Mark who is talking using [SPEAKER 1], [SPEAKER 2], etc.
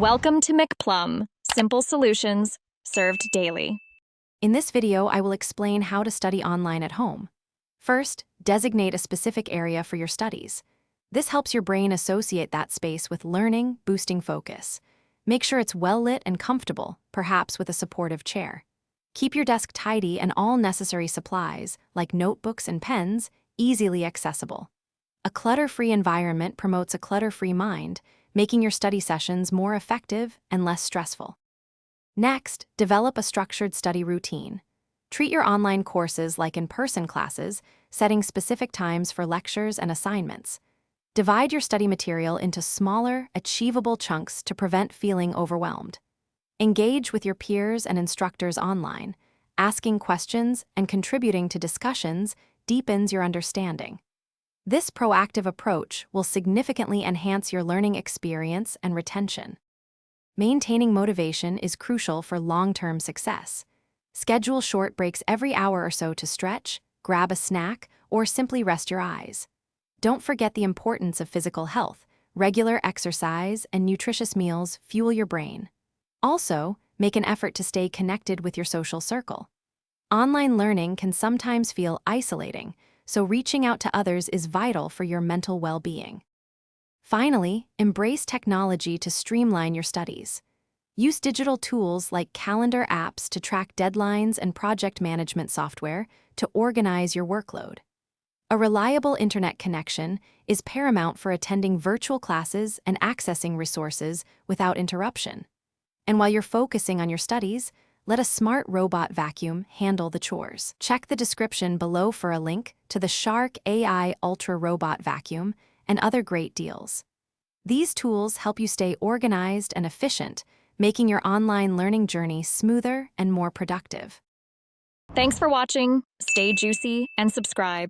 [SPEAKER 1] Welcome to McPlum, simple solutions served daily.
[SPEAKER 2] In this video, I will explain how to study online at home. First, designate a specific area for your studies. This helps your brain associate that space with learning, boosting focus. Make sure it's well lit and comfortable, perhaps with a supportive chair. Keep your desk tidy and all necessary supplies, like notebooks and pens, easily accessible. A clutter-free environment promotes a clutter-free mind, making your study sessions more effective and less stressful. Next, develop a structured study routine. Treat your online courses like in-person classes, setting specific times for lectures and assignments. Divide your study material into smaller, achievable chunks to prevent feeling overwhelmed. Engage with your peers and instructors online. Asking questions and contributing to discussions deepens your understanding. This proactive approach will significantly enhance your learning experience and retention. Maintaining motivation is crucial for long-term success. Schedule short breaks every hour or so to stretch, grab a snack, or simply rest your eyes. Don't forget the importance of physical health. Regular exercise and nutritious meals fuel your brain. Also, make an effort to stay connected with your social circle. Online learning can sometimes feel isolating, so reaching out to others is vital for your mental well-being. Finally, embrace technology to streamline your studies. Use digital tools like calendar apps to track deadlines and project management software to organize your workload. A reliable internet connection is paramount for attending virtual classes and accessing resources without interruption. And while you're focusing on your studies, let a smart robot vacuum handle the chores. Check the description below for a link to the Shark AI Ultra Robot Vacuum and other great deals. These tools help you stay organized and efficient, making your online learning journey smoother and more productive.
[SPEAKER 1] Thanks for watching. Stay juicy and subscribe.